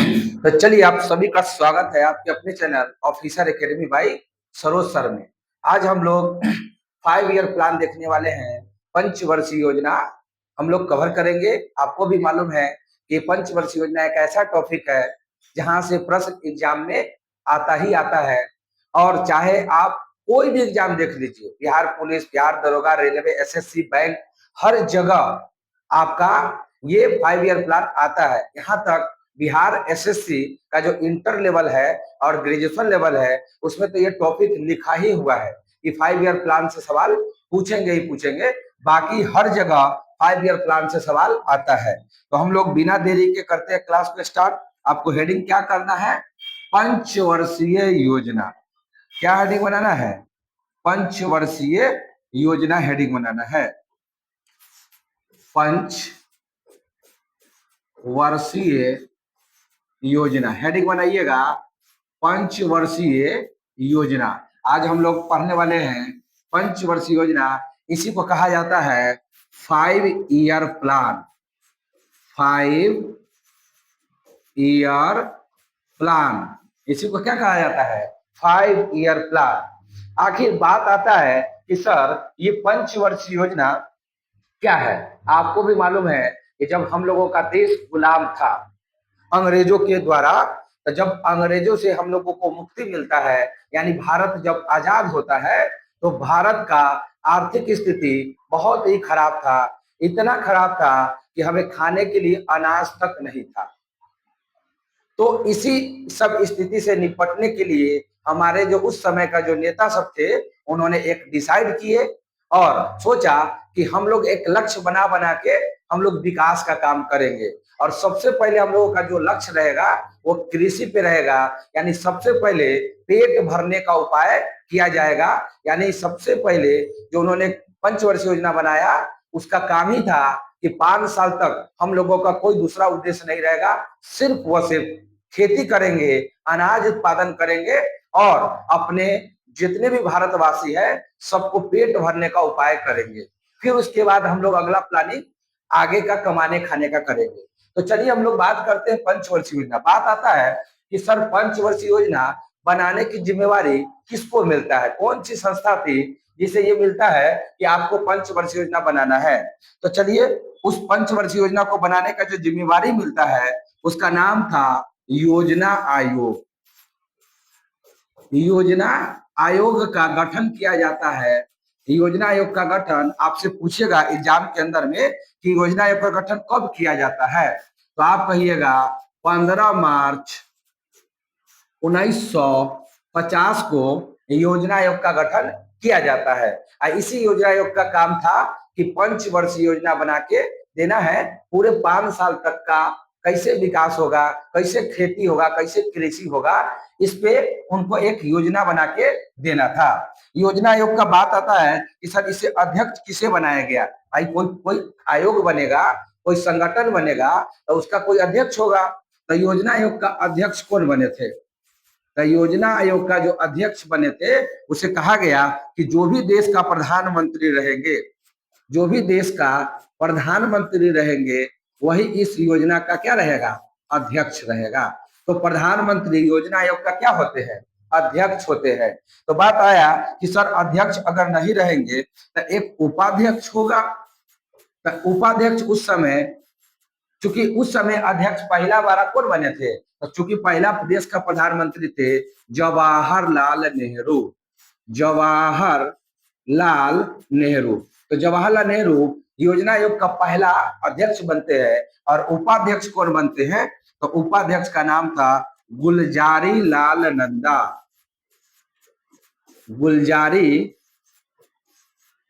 तो चलिए आप सभी का स्वागत है आपके अपने channel officer academy by Saroj sir में। आज हम लोग 5 ईयर प्लान देखने वाले हैं। पंचवर्षीय योजना हम लोग कवर करेंगे। आपको भी मालूम है कि पंचवर्षीय योजना एक ऐसा टॉपिक है जहां से प्रश्न एग्जाम में आता ही आता है। और चाहे आप कोई भी एग्जाम देख लीजिए, बिहार पुलिस, बिहार दरोगा, रेलवे, एसएससी, बैंक, हर जगह आपका ये 5 ईयर प्लान आता है। यहाँ तक बिहार एसएससी का जो इंटर लेवल है और ग्रेजुएशन लेवल है, उसमें तो ये टॉपिक लिखा ही हुआ है कि 5 ईयर प्लान से सवाल पूछेंगे ही पूछेंगे। बाकी हर जगह 5 ईयर प्लान से सवाल आता है। तो हम लोग बिना देरी के करते हैं क्लास को स्टार्ट। आपको हेडिंग क्या करना है? पंचवर्षीय योजना। क्या हेडिंग बनाना है? पंचवर्षीय योजना हेडिंग बनाना है। पंचवर्षीय योजना हेडिंग बनाइएगा, पंचवर्षीय योजना। आज हम लोग पढ़ने वाले हैं पंचवर्षीय योजना। इसी को कहा जाता है 5 ईयर प्लान। 5 ईयर प्लान, इसी को क्या कहा जाता है? 5 ईयर प्लान। आखिर बात आता है कि सर ये पंचवर्षीय योजना क्या है? आपको भी मालूम है कि जब हम लोगों का देश गुलाम था अंग्रेजों के द्वारा, तो जब अंग्रेजों से हम लोगों को मुक्ति मिलता है, यानी भारत जब आजाद होता है, तो भारत का आर्थिक स्थिति बहुत ही खराब था। इतना खराब था कि हमें खाने के लिए अनाज तक नहीं था। तो इसी सब स्थिति से निपटने के लिए हमारे जो उस समय का जो नेता सब थे, उन्होंने एक डिसाइड किए और सोचा कि हम लोग एक लक्ष्य बना बना के हम लोग विकास का काम करेंगे। और सबसे पहले हम लोगों का जो लक्ष्य रहेगा वो कृषि पे रहेगा। यानी सबसे पहले पेट भरने का उपाय किया जाएगा। यानी सबसे पहले जो उन्होंने पंचवर्षीय योजना बनाया, उसका काम ही था कि 5 साल तक हम लोगों का कोई दूसरा उद्देश्य नहीं रहेगा, सिर्फ व सिर्फ खेती करेंगे, अनाज उत्पादन करेंगे और अपने जितने भी भारतवासी है सबको पेट भरने का उपाय करेंगे। फिर उसके बाद हम लोग अगला प्लानिंग आगे का कमाने खाने का करेंगे। तो चलिए हम लोग बात करते हैं पंचवर्षीय योजना। बात आता है कि सर पंचवर्षीय योजना बनाने की जिम्मेवारी किसको मिलता है? कौन सी संस्था थी जिसे ये मिलता है कि आपको पंचवर्षीय योजना बनाना है? तो चलिए उस पंचवर्षीय योजना को बनाने का जो जिम्मेवारी मिलता है उसका नाम था योजना आयोग। योजना आयोग का गठन किया जाता है। योजना आयोग का गठन आपसे पूछेगा एग्जाम के अंदर में कि योजना आयोग का गठन कब किया जाता है, तो आप कहिएगा 15 मार्च 1950 को योजना आयोग का गठन किया जाता है। इसी योजना आयोग का काम था कि पंचवर्षीय योजना बना के देना है। पूरे 5 साल तक का कैसे विकास होगा, कैसे खेती होगा, कैसे कृषि होगा, इस पे उनको एक योजना बना के देना था। योजना आयोग का बात आता है कि सर इसे अध्यक्ष किसे बनाया गया? भाई कोई कोई आयोग बनेगा, कोई संगठन बनेगा तो उसका कोई अध्यक्ष होगा। तो योजना आयोग का अध्यक्ष कौन बने थे? तो योजना आयोग का जो अध्यक्ष बने थे उसे कहा गया कि जो भी देश का प्रधानमंत्री रहेंगे, जो भी देश का प्रधानमंत्री रहेंगे, वही इस योजना का क्या रहेगा? अध्यक्ष रहेगा। तो प्रधानमंत्री योजना आयोग का क्या होते हैं? अध्यक्ष होते हैं। तो बात आया कि सर अध्यक्ष अगर नहीं रहेंगे तो एक उपाध्यक्ष होगा। तो उपाध्यक्ष उस समय, चूंकि उस समय अध्यक्ष पहला बार कौन बने थे, तो चूंकि पहला देश का प्रधानमंत्री थे जवाहरलाल नेहरू। जवाहरलाल नेहरू। तो जवाहरलाल नेहरू योजना आयोग का पहला अध्यक्ष बनते हैं। और उपाध्यक्ष कौन बनते हैं? तो उपाध्यक्ष का नाम था गुलजारी लाल नंदा। गुलजारी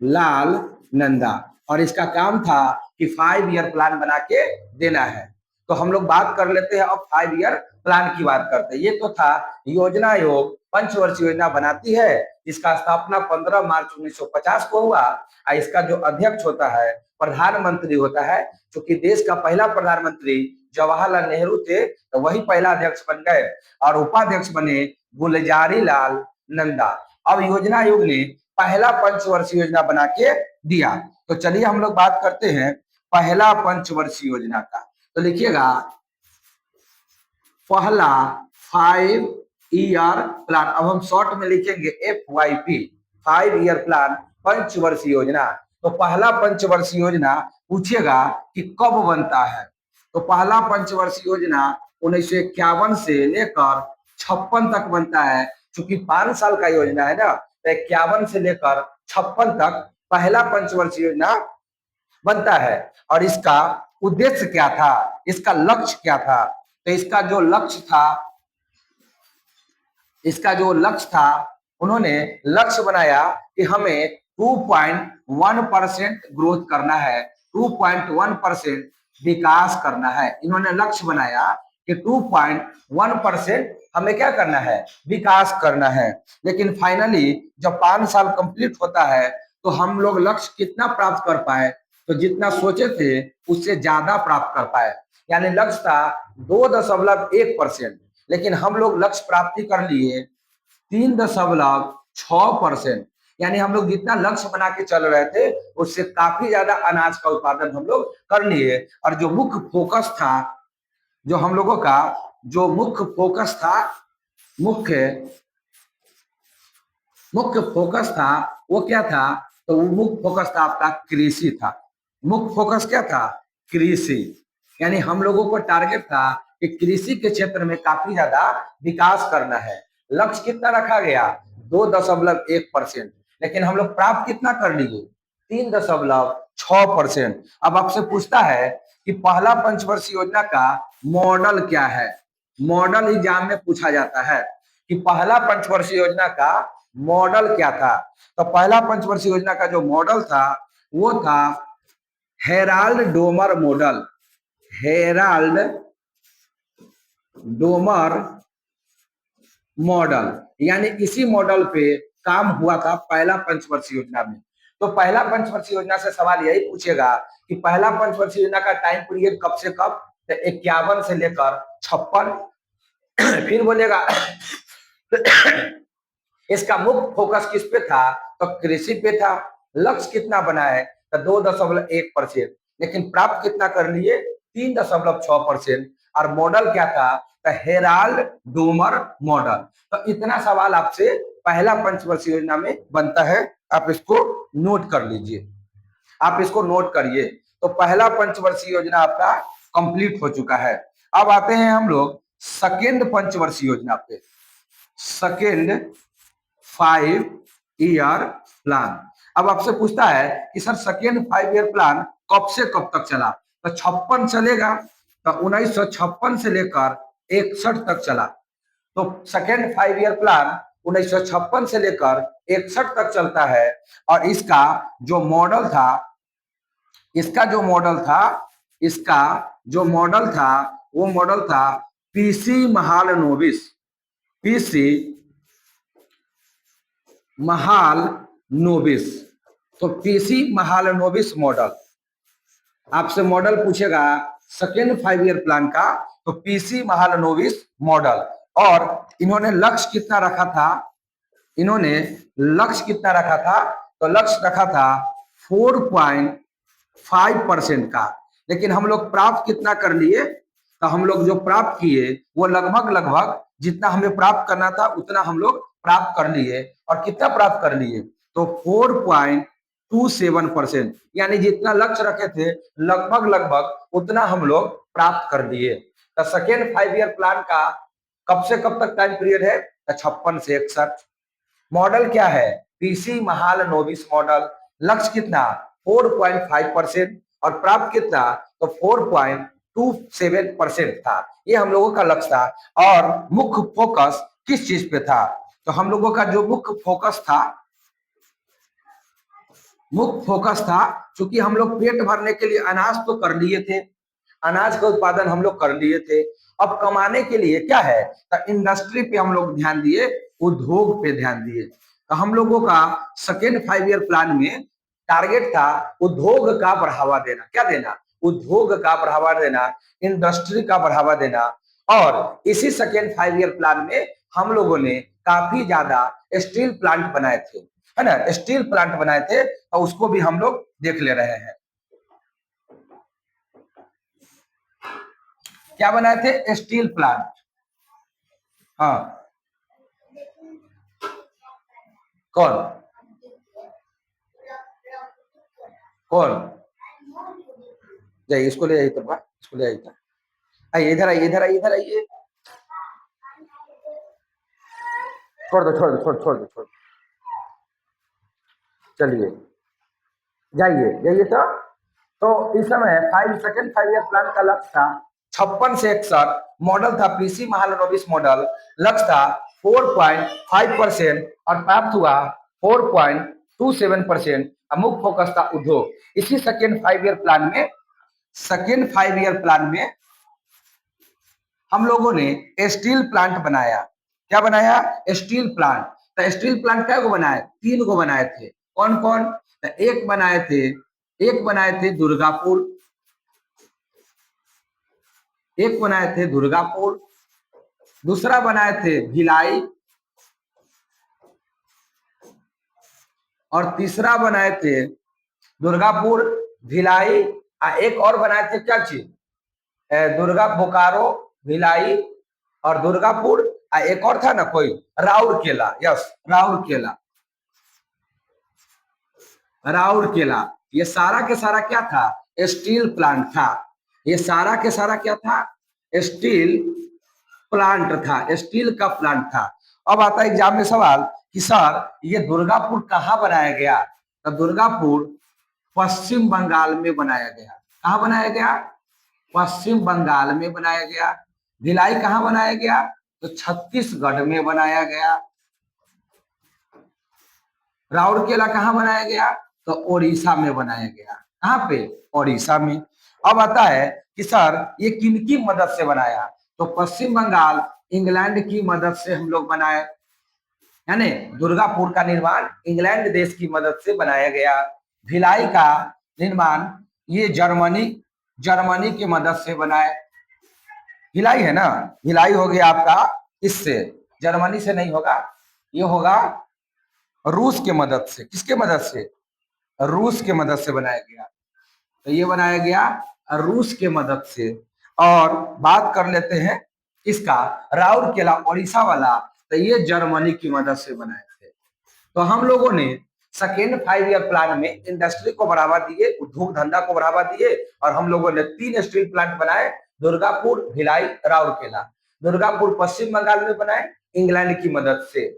लाल नंदा। और इसका काम था कि 5 ईयर प्लान बना के देना है। तो हम लोग बात कर लेते हैं अब 5 ईयर प्लान की बात करते हैं। ये तो था योजना आयोग पंचवर्षीय योजना बनाती है, इसका स्थापना 15 मार्च 1950 को हुआ। इसका जो अध्यक्ष होता है प्रधानमंत्री होता है। क्योंकि देश का पहला प्रधानमंत्री जवाहरलाल नेहरू थे तो वही पहला अध्यक्ष बन गए और उपाध्यक्ष बने गुलजारी लाल नंदा। अब योजना आयोग ने पहला पंचवर्षीय योजना बना के दिया। तो चलिए हम लोग बात करते हैं पहला पंचवर्षीय योजना का। तो लिखिएगा पहला 5 ईयर प्लान, अब हम शॉर्ट में लिखेंगे FYP, 5 ईयर प्लान, पंचवर्षीय योजना। तो पहला पंचवर्षीय योजना पूछेगा कि कब बनता है, तो पहला पंचवर्षीय योजना 1951 से लेकर 56 तक बनता है। चूंकि 5 साल का योजना है ना, तो 51 से लेकर 56 तक पहला पंचवर्षीय योजना बनता है। और इसका उद्देश्य क्या था, इसका लक्ष्य क्या था, तो इसका जो लक्ष्य था, उन्होंने लक्ष्य बनाया कि हमें 2.1% ग्रोथ करना है, 2.1% विकास करना है। इन्होंने लक्ष्य बनाया कि 2.1% हमें क्या करना है, विकास करना है। लेकिन फाइनली जब 5 साल कंप्लीट होता है तो हम लोग लक्ष्य कितना प्राप्त कर पाए, तो जितना सोचे थे उससे ज्यादा प्राप्त कर पाए। यानी लक्ष्य था 2.1%, लेकिन हम लोग लक्ष्य प्राप्ति कर लिए 3.6%। यानी हम लोग जितना लक्ष्य बना के चल रहे थे उससे काफी ज्यादा अनाज का उत्पादन हम लोग कर लिए। और जो मुख्य फोकस था, जो हम लोगों का जो मुख्य फोकस था, मुख्य फोकस था वो क्या था, तो वो मुख्य फोकस था आपका कृषि था। मुख्य फोकस क्या था, कृषि। यानी हम लोगों को टारगेट था कि कृषि के क्षेत्र में काफी ज्यादा विकास करना है। लक्ष्य कितना रखा गया, 2.1%, लेकिन हम लोग प्राप्त कितना कर लिए, 3.6%। अब आपसे पूछता है कि पहला पंचवर्षीय योजना का मॉडल क्या है। मॉडल एग्जाम में पूछा जाता है कि पहला पंचवर्षीय योजना का मॉडल क्या था। तो पहला पंचवर्षीय योजना का जो मॉडल था वो था Herald Domar model. Herald Domar model, यानी इसी मॉडल पे काम हुआ था पहला पंचवर्षीय योजना में। तो पहला पंचवर्षीय योजना से सवाल यही पूछेगा कि पहला पंचवर्षीय योजना का टाइम पीरियड कब से कब, तो 51 से लेकर 56। फिर बोलेगा इसका मुख्य फोकस किस पे था, तो कृषि पे था। लक्ष्य कितना बना है, तो 2.1%, लेकिन प्राप्त कितना कर लिए, 3.6%। और मॉडल क्या था, तो हेराल्ड डोमर मॉडल। तो इतना सवाल आपसे पहला पंचवर्षीय योजना में बनता है। आप इसको नोट कर लीजिए, आप इसको नोट करिए। तो पहला पंचवर्षीय योजना आपका कंप्लीट हो चुका है। अब आते हैं हम लोग सेकेंड पंचवर्षीय योजना पे, सेकेंड 5 ईयर प्लान। अब आपसे पूछता है कि सर सेकेंड 5 ईयर प्लान कब से कब तक चला, तो 56 चलेगा, तो 1956 से लेकर 61 तक चला। तो सेकेंड 5 ईयर प्लान 1956 से लेकर 61 तक चलता है। और इसका जो मॉडल था, इसका जो मॉडल था, इसका जो मॉडल था वो मॉडल था पीसी महालनोबिस, पीसी महालनोबिस। तो पीसी महालनोबिस मॉडल, आपसे मॉडल पूछेगा सेकेंड 5 ईयर प्लान का, तो पीसी महालनोबिस मॉडल। और इन्होंने लक्ष्य कितना रखा था, इन्होंने लक्ष्य कितना रखा था, तो लक्ष्य रखा था 4.5% का। लेकिन हम लोग प्राप्त कितना कर लिए, तो हम लोग जो प्राप्त किए वो लगभग लगभग जितना हमें प्राप्त करना था उतना हम लोग प्राप्त कर लिए। और कितना प्राप्त कर लिए, तो 4.27%, यानी जितना लक्ष्य रखे थे लगभग लगभग उतना हम लोग प्राप्त कर लिए। तो सेकेंड 5 ईयर प्लान का कब से कब तक टाइम पीरियड है, तो 56 से 61। मॉडल क्या है, पीसी महालनोबिस मॉडल। लक्ष्य कितना, 4.5%, और प्राप्त कितना, तो 4.27% था। ये हम लोगों का लक्ष्य था। और मुख्य फोकस किस चीज पे था, तो हम लोगों का जो मुख्य फोकस था, मुख्य फोकस था, क्योंकि हम लोग पेट भरने के लिए अनाज तो कर लिए थे, अनाज का उत्पादन हम लोग कर लिए थे। अब कमाने के लिए क्या है, तो इंडस्ट्री पे हम लोग ध्यान दिए, उद्योग पे ध्यान दिए। तो हम लोगों का सेकेंड 5 ईयर प्लान में टारगेट था उद्योग का बढ़ावा देना। क्या देना, उद्योग का बढ़ावा देना, इंडस्ट्री का बढ़ावा देना। और इसी सेकेंड 5 ईयर प्लान में हम लोगों ने काफी ज्यादा स्टील प्लांट बनाए थे, है ना, स्टील प्लांट बनाए थे, और उसको भी हम लोग देख ले रहे हैं। क्या बनाए थे, स्टील प्लांट। हाँ कौन कौन जाइए, इसको ले आइए, तो इसको ले आइए, आइए इधर, आइए इधर, आइए इधर, आइए, छोड़ दो छोड़ दो छोड़ छोड़ दो छोड़, चलिए जाइए जाइए। तो इस समय 5 ईयर प्लान का लक्ष्य था 56 से 61 मॉडल था, पीसी महालनोबिस मॉडल। लक्ष्य था 4.5% और प्राप्त हुआ 4.27%। मुख्य फोकस था उद्योग। इसी सेकेंड 5 ईयर प्लान में हम लोगों ने स्टील प्लांट बनाया। क्या बनाया? Steel plant. तो स्टील प्लांट क्या को बनाए? 3 को बनाए थे। कौन कौन? तो एक बनाए थे दुर्गापुर, एक बनाए थे दुर्गापुर, दूसरा बनाए थे भिलाई, और तीसरा बनाए थे दुर्गापुर, भिलाई, एक और बनाए थे क्या चीज, दुर्गा बोकारो, भिलाई और दुर्गापुर, एक और था ना कोई, राउरकेला। यस, राउरकेला, राउरकेला। ये सारा के सारा क्या था? स्टील प्लांट था। ये सारा के सारा क्या था? स्टील प्लांट था, स्टील का प्लांट था। अब आता है एग्जाम में सवाल कि सर ये दुर्गापुर कहाँ बनाया गया? तो दुर्गापुर पश्चिम बंगाल में बनाया गया। कहाँ बनाया गया? पश्चिम बंगाल में बनाया गया। भिलाई कहाँ बनाया गया? तो छत्तीसगढ़ में बनाया गया। राउरकेला कहाँ बनाया गया? तो ओडिशा में बनाया गया। कहाँ पे? ओडिशा में। अब आता है कि सर ये किनकी मदद से बनाया? तो पश्चिम बंगाल, इंग्लैंड की मदद से हम लोग बनाए, यानी दुर्गापुर का निर्माण इंग्लैंड देश की मदद से बनाया गया। भिलाई का निर्माण ये जर्मनी की मदद से बनाए। भिलाई है ना, भिलाई हो गया आपका इससे, जर्मनी से नहीं होगा, ये होगा रूस के मदद से। किसके मदद से? रूस के मदद से बनाया गया। तो ये बनाया गया रूस के मदद से। और बात कर लेते हैं इसका राउरकेला ओडिशा वाला, तो ये जर्मनी की मदद से बनाए थे। तो हम लोगों ने सेकेंड 5 ईयर प्लान में इंडस्ट्री को बढ़ावा दिए, उद्योग धंधा को बढ़ावा दिए, और हम लोगों ने 3 स्टील प्लांट बनाए, दुर्गापुर, भिलाई, राउरकेला। दुर्गापुर पश्चिम बंगाल में बनाए इंग्लैंड की मदद से,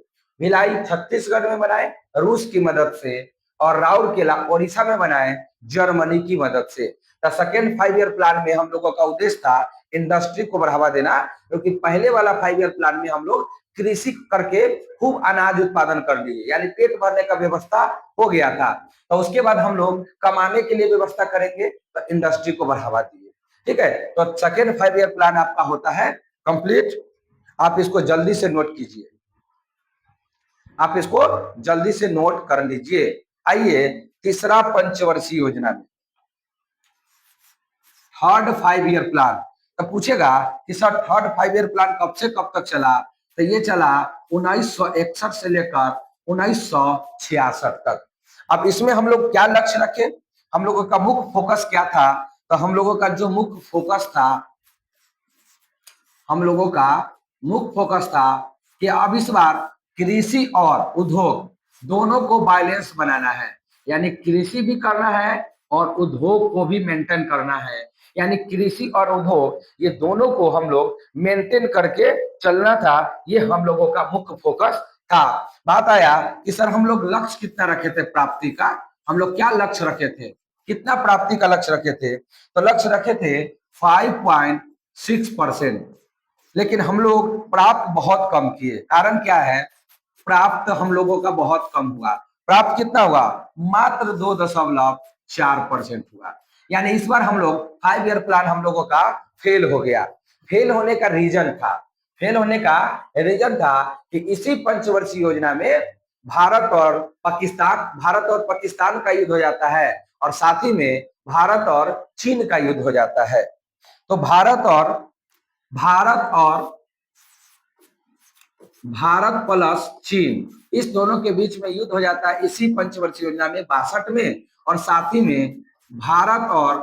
भिलाई छत्तीसगढ़ में बनाए रूस की मदद से, और राउरकेला ओडिशा में बनाए जर्मनी की मदद से। तो सेकेंड 5 ईयर प्लान में हम लोगों का उद्देश्य था इंडस्ट्री को बढ़ावा देना, क्योंकि पहले वाला 5 ईयर प्लान में हम लोग कृषि करके खूब अनाज उत्पादन कर लिए, यानी पेट भरने का व्यवस्था हो गया था। तो उसके बाद हम लोग कमाने के लिए व्यवस्था करेंगे, तो इंडस्ट्री को बढ़ावा दिए। ठीक है, तो सेकेंड 5 ईयर प्लान आपका होता है कंप्लीट। आप इसको जल्दी से नोट कीजिए, आप इसको जल्दी से नोट कर लीजिए। आइए तीसरा पंचवर्षीय योजना में थर्ड 5 ईयर प्लान। तो पूछेगा कि सर थर्ड 5 ईयर प्लान कब से कब तक चला? तो ये चला 1961 से लेकर 1966 तक। अब इसमें हम लोग क्या लक्ष्य रखे? हम लोगों का मुख्य फोकस क्या था? तो हम लोगों का जो मुख्य फोकस था, हम लोगों का मुख्य फोकस था कि अब इस बार कृषि और उद्योग दोनों को बैलेंस बनाना है, यानी कृषि भी करना है और उद्योग को भी मेंटेन करना है। यानी कृषि और उद्योग ये दोनों को हम लोग मेंटेन करके चलना था, ये हम लोगों का मुख्य फोकस था। बात आया कि सर हम लोग लक्ष्य कितना रखे थे प्राप्ति का? हम लोग क्या लक्ष्य रखे थे? कितना प्राप्ति का लक्ष्य रखे थे? तो लक्ष्य रखे थे 5.6%, लेकिन हम लोग प्राप्त बहुत कम किए। कारण क्या है? प्राप्त हम लोगों का बहुत कम हुआ। प्राप्त कितना हुआ? मात्र 2.4% हुआ। यानी इस बार हम लोग 5 ईयर प्लान हम लोगों का फेल हो गया। फेल होने का रीजन था, कि इसी पंचवर्षीय योजना में भारत और पाकिस्तान का युद्ध हो जाता है, और साथ ही में भारत और चीन का युद्ध हो जाता है। तो भारत प्लस चीन, इस दोनों के बीच में युद्ध हो जाता है इसी पंचवर्षीय योजना में 62 में। और साथ ही में भारत और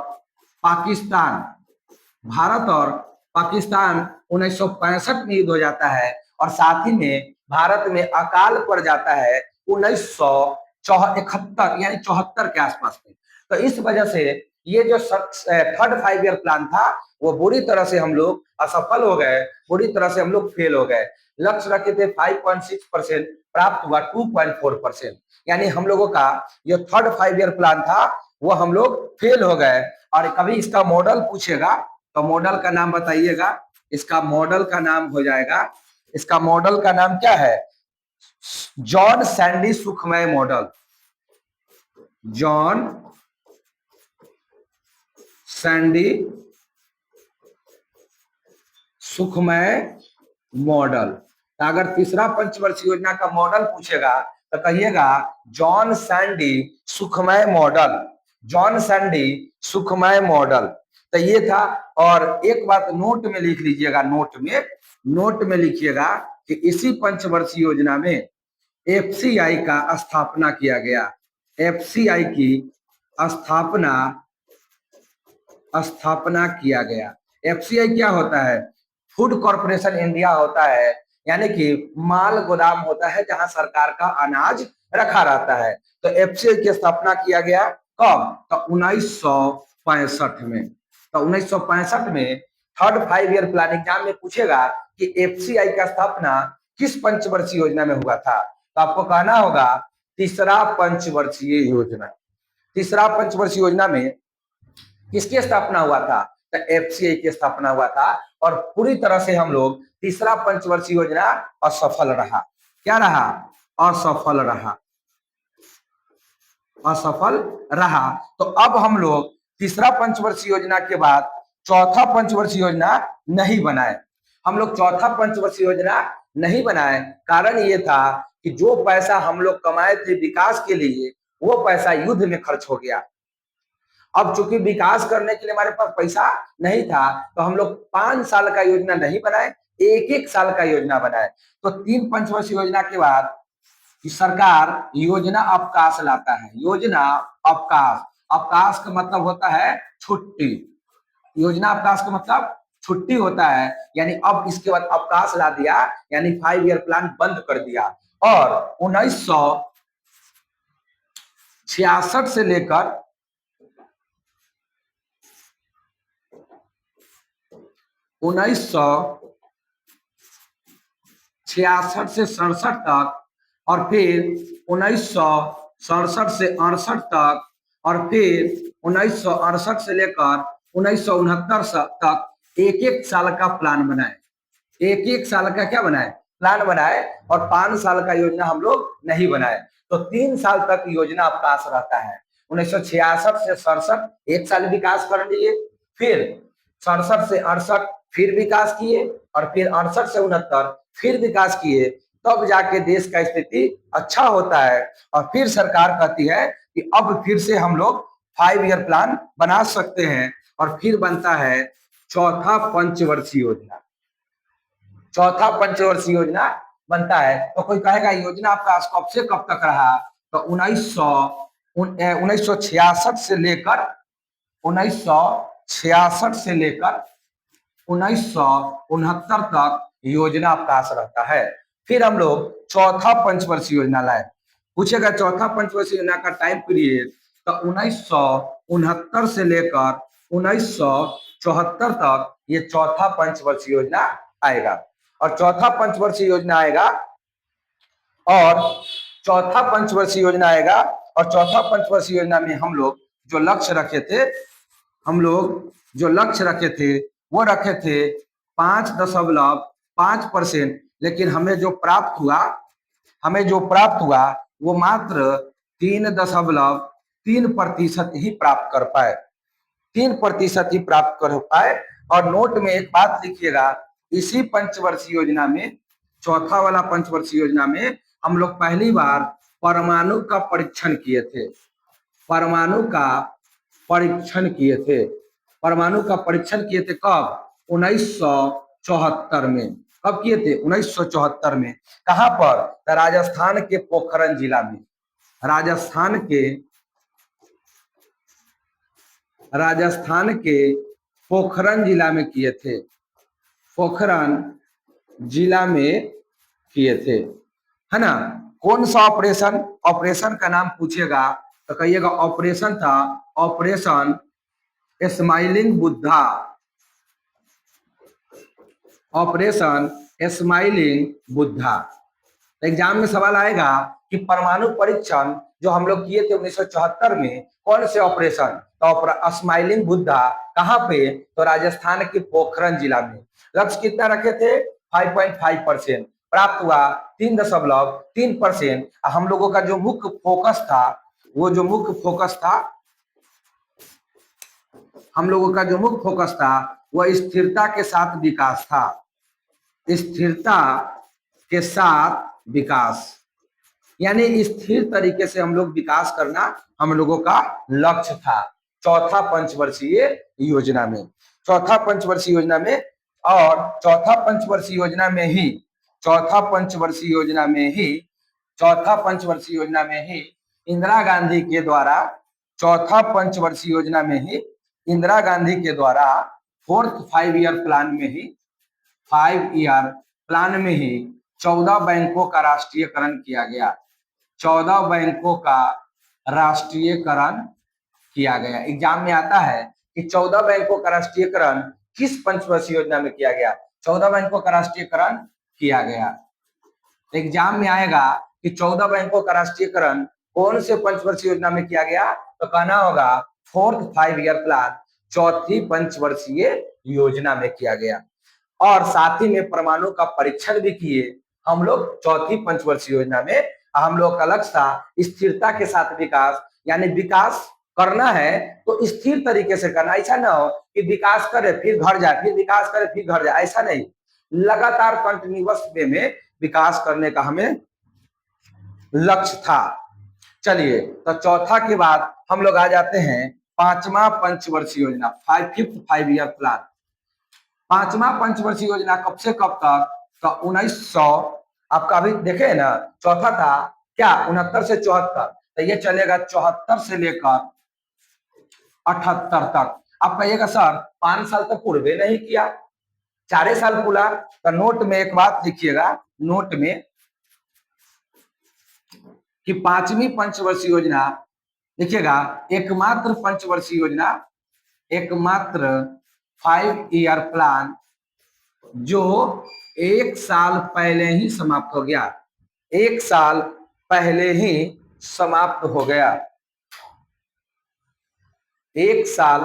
पाकिस्तान 1965 में युद्ध हो जाता है, और साथ ही में भारत में अकाल पड़ जाता है 1971 यानी 74 के आसपास में। तो इस वजह से ये जो थर्ड 5 ईयर प्लान था वो बुरी तरह से हम लोग असफल हो गए, बुरी तरह से हम लोग फेल हो गए। लक्ष्य रखे थे 5.6%, प्राप्त हुआ 2.4%, यानी हम लोगों का जो थर्ड 5 ईयर प्लान था वो हम लोग फेल हो गए। और कभी इसका मॉडल पूछेगा तो मॉडल का नाम बताइएगा। इसका मॉडल का नाम हो जाएगा, इसका मॉडल का नाम क्या है? जॉन सैंडी सुखमय मॉडल। जॉन सैंडी सुखमय मॉडल। अगर तीसरा पंचवर्षीय योजना का मॉडल पूछेगा तो कहिएगा जॉन सैंडी सुखमय मॉडल। जॉन सैंडी सुखमय मॉडल। तो ये था। और एक बात नोट में लिख लीजिएगा, नोट में लिखिएगा कि इसी पंचवर्षीय योजना में एफसीआई का स्थापना किया गया। एफसीआई की स्थापना किया गया। एफसीआई क्या होता है? फूड कॉर्पोरेशन इंडिया होता है, यानी कि माल गोदाम होता है जहां सरकार का अनाज रखा रहता है। तो एफसीआई की स्थापना किया गया कब? तो 1965 में। तो 1965 में थर्ड 5 ईयर प्लान एग्जाम में पूछेगा कि एफसीआई का स्थापना किस पंचवर्षीय योजना में हुआ था? तो आपको कहना होगा तीसरा पंचवर्षीय योजना। तीसरा पंचवर्षीय योजना में किसकी स्थापना हुआ था? तो एफसीआई की स्थापना हुआ था। और पूरी तरह से हम लोग तीसरा पंचवर्षीय योजना असफल रहा। क्या रहा? असफल रहा, असफल रहा। तो अब हम लोग तीसरा पंचवर्षीय योजना के बाद चौथा पंचवर्षीय योजना नहीं बनाए। हम लोग चौथा पंचवर्षीय योजना नहीं बनाए, कारण ये था कि जो पैसा हम लोग कमाए थे विकास के लिए वो पैसा युद्ध में खर्च हो गया। अब चूंकि विकास करने के लिए हमारे पास पैसा नहीं था तो हम लोग 5 साल का योजना नहीं बनाए, एक एक साल का योजना बनाए। तो 3 पंचवर्षीय योजना के बाद कि सरकार योजना अवकाश लाता है। योजना अवकाश, अवकाश का मतलब होता है छुट्टी। योजना अवकाश का मतलब छुट्टी होता है, यानी अब इसके बाद अवकाश ला दिया, यानी 5 ईयर प्लान बंद कर दिया। और 1966 से लेकर 1966 से 67 तक, और फिर 1967 से 68 तक, और फिर 1968 से लेकर 1969 तक एक एक साल का प्लान बनाए। एक एक साल का क्या बनाए? प्लान बनाए। और 5 साल का योजना हम लोग नहीं बनाए। तो 3 साल तक योजना अवकाश रहता है। 1966 से 67 एक साल विकास कर लिए, फिर 67 से 68 फिर विकास किए, और फिर 68 से 69 फिर विकास किए। तब जाके देश का स्थिति अच्छा होता है। और फिर सरकार कहती है कि अब फिर से हम लोग 5 ईयर प्लान बना सकते हैं। और फिर बनता है चौथा पंचवर्षीय योजना। चौथा पंचवर्षीय योजना बनता है। तो कोई कहेगा योजना आपका कब से कब तक रहा? तो 1966 से लेकर 1966 से लेकर 1969 तक योजना अवकाश रहता है। फिर हम लोग चौथा पंचवर्षीय योजना लाए। पूछेगा चौथा पंचवर्षीय योजना का टाइम पीरियड, तो 1969 से लेकर 1974 तक ये चौथा पंचवर्षीय योजना आएगा। और चौथा पंचवर्षीय योजना आएगा, और चौथा पंचवर्षीय योजना आएगा। और चौथा पंचवर्षीय योजना में हम लोग जो लक्ष्य रखे थे, वो रखे थे 5.5% लेकिन हमें जो प्राप्त हुआ वो मात्र 3.3% ही प्राप्त कर पाए। 3% ही प्राप्त कर पाए। और नोट में एक बात लिखिएगा, इसी पंचवर्षीय योजना में, चौथा वाला पंचवर्षीय योजना में हम लोग पहली बार परमाणु का परीक्षण किए थे। परमाणु का परीक्षण किए थे। परमाणु का परीक्षण किए थे कब? 1974 में। कब किए थे? 1974 में। कहां पर? तो राजस्थान के पोखरण जिला में। राजस्थान के पोखरण जिला में किए थे। पोखरण जिला में किए थे, है ना। कौन सा ऑपरेशन, ऑपरेशन का नाम पूछेगा तो कहिएगा ऑपरेशन था operation smiling Buddha, operation smiling Buddha. Exam में सवाल आएगा कि परमाणु परीक्षण जो हम लोग किए थे 1974 में, कौन से ऑपरेशन, तो स्माइलिंग बुद्धा कहाँ पे, तो राजस्थान के पोखरण जिला में। लक्ष्य कितना रखे थे, 5.5%, प्राप्त हुआ 3.3%। हम लोगों का जो मुख्य फोकस था, वो जो मुख्य फोकस था, हम लोगों का जो मुख्य फोकस था वह स्थिरता के साथ विकास था, स्थिरता के साथ विकास, यानी स्थिर तरीके से हम लोग विकास करना हम लोगों का लक्ष्य था चौथा पंचवर्षीय योजना में। चौथा पंचवर्षीय योजना में, और चौथा पंचवर्षीय योजना में ही, चौथा पंचवर्षीय योजना में ही, चौथा पंचवर्षीय योजना में ही इंदिरा गांधी के द्वारा, चौथा पंचवर्षीय योजना में ही इंदिरा गांधी के द्वारा 4th 5 ईयर प्लान में ही, 5 ईयर प्लान में ही 14 बैंकों का राष्ट्रीयकरण किया गया, 14 बैंकों का राष्ट्रीयकरण किया गया। एग्जाम में आता है कि 14 बैंकों का राष्ट्रीयकरण किस पंचवर्षीय योजना में किया गया, 14 बैंकों का राष्ट्रीयकरण किया गया। एग्जाम में आएगा कि 14 बैंकों का राष्ट्रीयकरण कौन से पंचवर्षीय योजना में किया गया, तो कहना होगा 4th 5 ईयर प्लान, चौथी पंचवर्षीय योजना में किया गया। और साथ ही में परमाणु का परीक्षण भी किए हम लोग चौथी पंचवर्षीय योजना में। हम लोग का लक्ष्य था स्थिरता के साथ विकास, यानी विकास करना है तो स्थिर तरीके से करना, ऐसा ना हो कि विकास करे फिर घर जाए, फिर विकास करे फिर घर जाए, ऐसा नहीं, लगातार कंटिन्यूअस वे में विकास करने का हमें लक्ष्य था। चलिए, तो चौथा के बाद हम लोग आ जाते हैं पांचवा पंचवर्षीय योजना, 5th 5 ईयर प्लान। पांचवा पंचवर्षीय योजना कब से कब तक, तो 1900, आपका अभी देखे ना, चौथा था क्या 69 से 74, तो ये चलेगा 74 से लेकर 78 तक। आप कहिएगा सर 5 साल तक पूर्व नहीं किया, 4 साल पूरा, तो नोट में एक बात लिखिएगा, नोट में, कि पांचवी पंचवर्षीय योजना देखिएगा, एकमात्र पंचवर्षीय योजना, एकमात्र 5 ईयर प्लान जो 1 साल पहले ही समाप्त हो गया, 1 साल पहले ही समाप्त हो गया, 1 साल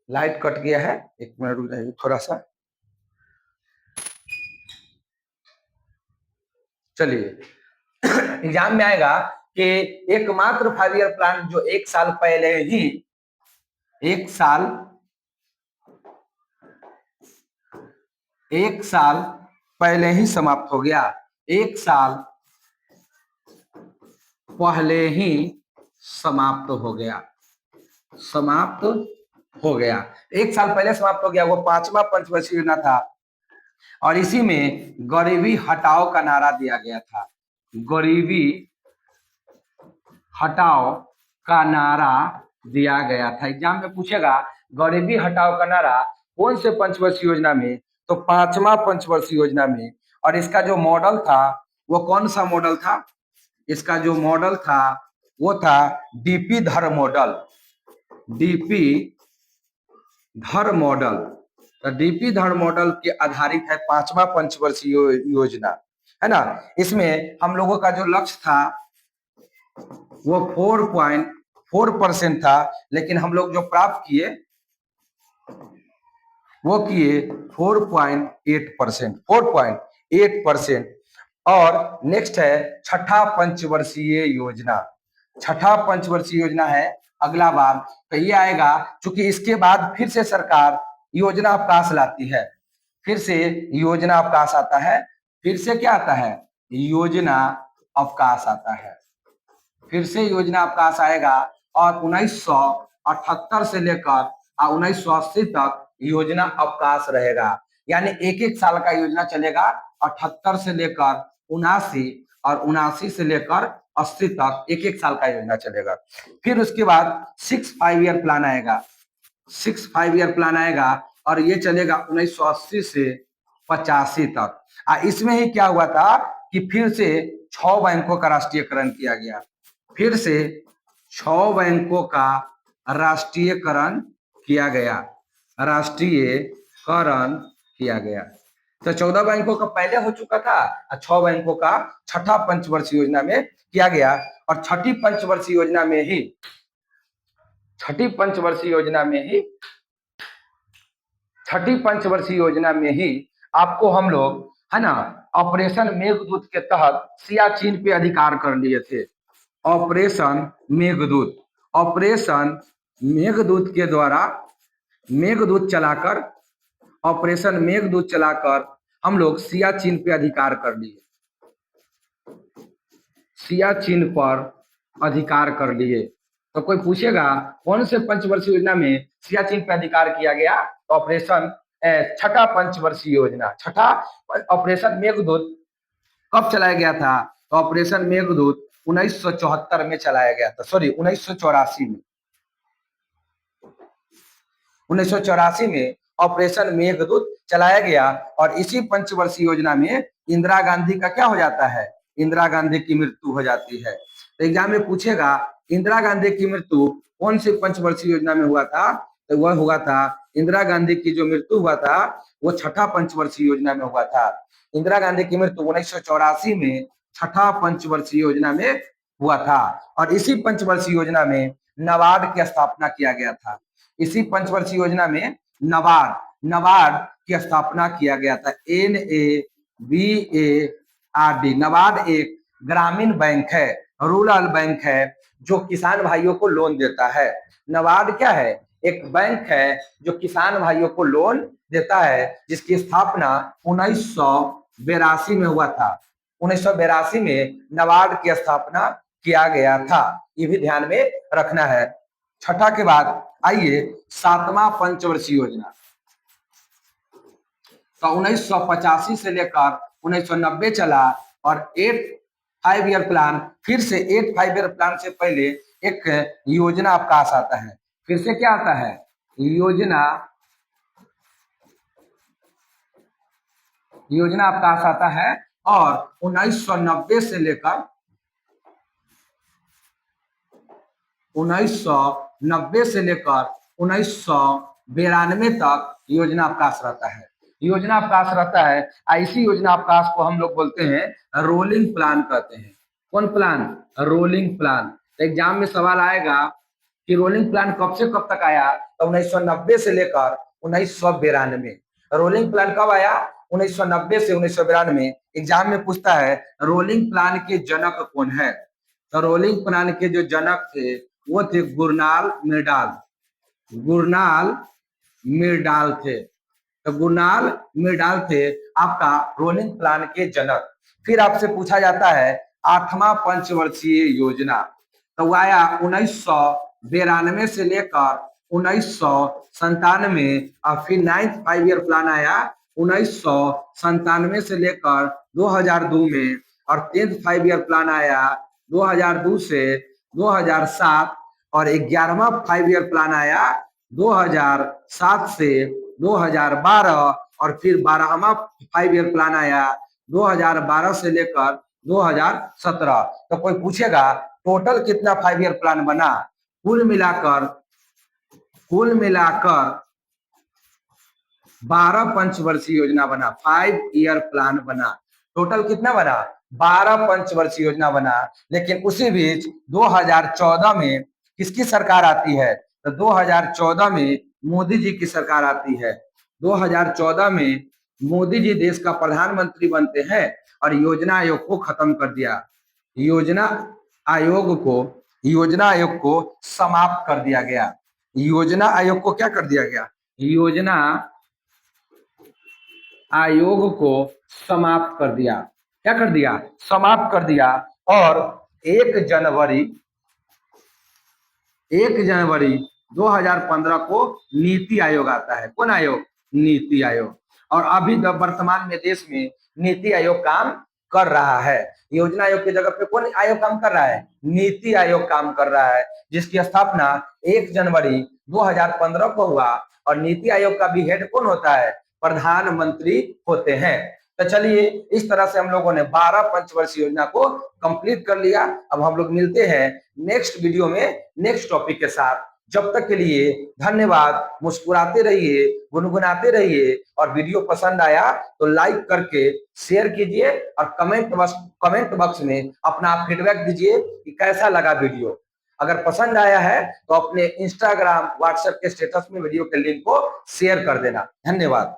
लाइट कट गया है, 1 मिनट रुक जाइए थोड़ा सा। चलिए, एग्जाम में आएगा कि एकमात्र 5 ईयर प्लान जो 1 साल पहले ही, 1 साल पहले ही समाप्त हो गया, 1 साल पहले ही समाप्त हो गया, समाप्त हो गया, 1 साल पहले समाप्त हो गया। वो पांचवा पंचवर्षीय योजना था, और इसी में गरीबी हटाओ का नारा दिया गया था, गरीबी हटाओ का नारा दिया गया था। एग्जाम में पूछेगा गरीबी हटाओ का नारा कौन से पंचवर्षीय योजना में, तो पांचवा पंचवर्षीय योजना में। और इसका जो मॉडल था वो कौन सा मॉडल था, इसका जो मॉडल था वो था डीपी धर मॉडल, डीपी धर मॉडल। तो डीपी धर मॉडल के आधारित है पांचवा पंचवर्षीय योजना, है ना। इसमें हम लोगों का जो लक्ष्य था वो 4.4% था, लेकिन हम लोग जो प्राप्त किए वो किए 4.8%, 4.8%। और नेक्स्ट है छठा पंचवर्षीय योजना, छठा पंचवर्षीय योजना है अगला बार, तो ये आएगा क्योंकि इसके बाद फिर से सरकार योजना अवकाश लाती है, फिर से योजना अवकाश आता है, फिर से क्या आता है, योजना अवकाश आता है, फिर से योजना अवकाश आएगा। और 1978 से लेकर 1980 तक योजना अवकाश रहेगा, यानी 1-1 साल का योजना चलेगा, 78 से लेकर 79 और 79 से लेकर 80 तक 1-1 साल का योजना चलेगा। फिर उसके बाद 6 5 ईयर प्लान आएगा, 6 5 ईयर प्लान आएगा, और ये चलेगा 1980 से 85 तक। इसमें ही क्या हुआ था कि फिर से 6 बैंकों का राष्ट्रीयकरण किया गया, फिर से 6 बैंकों का राष्ट्रीयकरण किया गया, राष्ट्रीयकरण किया गया। तो 14 बैंकों का पहले हो चुका था और 6 बैंकों का छठा पंचवर्षीय योजना में किया गया। और छठी पंचवर्षीय योजना में ही छठी पंचवर्षीय योजना में ही आपको हम लोग, है ना, ऑपरेशन मेघदूत के तहत सियाचिन पे अधिकार कर लिए थे। ऑपरेशन मेघदूत के द्वारा ऑपरेशन मेघदूत चलाकर हम लोग सियाचिन पे अधिकार कर लिए, सियाचिन पर अधिकार कर लिए। तो कोई पूछेगा कौन से पंचवर्षीय योजना में सियाचिन पे अधिकार किया गया? तो ऑपरेशन छठा पंचवर्षीय योजना, छठा ऑपरेशन मेघदूत कब चलाया गया था? तो ऑपरेशन मेघदूत 1974 में चलाया गया था, सॉरी 1984 में। 1984 में ऑपरेशन मेघदूत चलाया गया। और इसी पंचवर्षीय योजना में इंदिरा गांधी का क्या हो जाता है? इंदिरा गांधी की मृत्यु हो जाती है। तो एग्जाम में पूछेगा इंदिरा गांधी की मृत्यु कौन सी पंचवर्षीय योजना में हुआ था? तो वह हुआ था, इंदिरा गांधी की जो मृत्यु हुआ था वो छठा पंचवर्षीय योजना में हुआ था। इंदिरा गांधी की मृत्यु 1984 में छठा पंचवर्षीय योजना में हुआ था। और इसी पंचवर्षीय योजना में नाबार्ड की स्थापना किया गया था। इसी पंचवर्षीय योजना में नाबार्ड की स्थापना किया गया था। NABARD। नाबार्ड एक ग्रामीण बैंक है, रूरल बैंक है, जो किसान भाइयों को लोन देता है। नाबार्ड क्या है? एक बैंक है जो किसान भाइयों को लोन देता है, जिसकी स्थापना 1982 में हुआ था। 1982 में नाबार्ड की स्थापना किया गया था, ये भी ध्यान में रखना है। छठा के बाद आइए सातवां पंचवर्षीय योजना। तो 1985 से लेकर 1990 चला। और 5 ईयर प्लान, फिर से 5 ईयर प्लान से पहले एक योजना अवकाश आता है। फिर से क्या आता है? योजना अवकाश आता है। और 1990 से लेकर 1992 तक योजना अवकाश रहता है। योजना अवकाश रहता है। ऐसी योजना अवकाश को हम लोग बोलते हैं रोलिंग प्लान कहते हैं। कौन प्लान? Rolling plan. एग्जाम में सवाल आएगा कि रोलिंग प्लान कब से कब तक आया? तो 1990 से लेकर 1992। रोलिंग प्लान कब आया? 1990 से 1992। एग्जाम में पूछता है रोलिंग प्लान के जनक कौन है? तो रोलिंग प्लान के जो जनक थे वो थे गुरनाल मिर्डाल थे। तो गुरनाल मिर्डाल थे आपका रोलिंग प्लान के जनक। फिर आपसे पूछा जाता है आठवां पंचवर्षीय योजना। तो वो आया 1992 से लेकर 1997। और फिर 9th 5 ईयर प्लान आया 1997 से लेकर 2002 में। और 10th 5 ईयर प्लान आया 2002 से 2007। और 11वां 5 ईयर प्लान आया 2007 से 2012। और फिर 12वां 5 ईयर प्लान आया 2012 से लेकर 2017। तो कोई पूछेगा टोटल कितना 5 ईयर प्लान बना? कुल मिलाकर 12 पंचवर्षीय योजना बना, 5 ईयर प्लान बना। टोटल कितना बना? 12 पंचवर्षीय योजना बना। लेकिन उसी बीच 2014 में किसकी सरकार आती है? तो 2014 में मोदी जी की सरकार आती है। 2014 में मोदी जी देश का प्रधानमंत्री बनते हैं और योजना आयोग को खत्म कर दिया। योजना आयोग को समाप्त कर दिया गया। योजना आयोग को क्या कर दिया गया? योजना आयोग को समाप्त कर दिया। क्या कर दिया? समाप्त कर दिया। और 1 जनवरी 2015 को नीति आयोग आता है। कौन आयोग? नीति आयोग। और अभी वर्तमान में देश में नीति आयोग काम कर रहा है। योजना आयोग की जगह पे कौन आयोग काम कर रहा है? नीति आयोग काम कर रहा है, जिसकी स्थापना 1 जनवरी 2015 को हुआ और नीति आयोग का भी हेड कौन होता है? प्रधानमंत्री होते हैं। तो चलिए, इस तरह से हम लोगों ने 12 पंचवर्षीय योजना को कंप्लीट कर लिया। अब हम लोग मिलते हैं नेक्स्ट वीडियो में नेक्स्ट टॉपिक के साथ। जब तक के लिए धन्यवाद। मुस्कुराते रहिए, गुनगुनाते रहिए, और वीडियो पसंद आया तो लाइक करके शेयर कीजिए और कमेंट बॉक्स में अपना फीडबैक दीजिए कि कैसा लगा वीडियो। अगर पसंद आया है तो अपने इंस्टाग्राम, व्हाट्सएप के स्टेटस में वीडियो के लिंक को शेयर कर देना। धन्यवाद।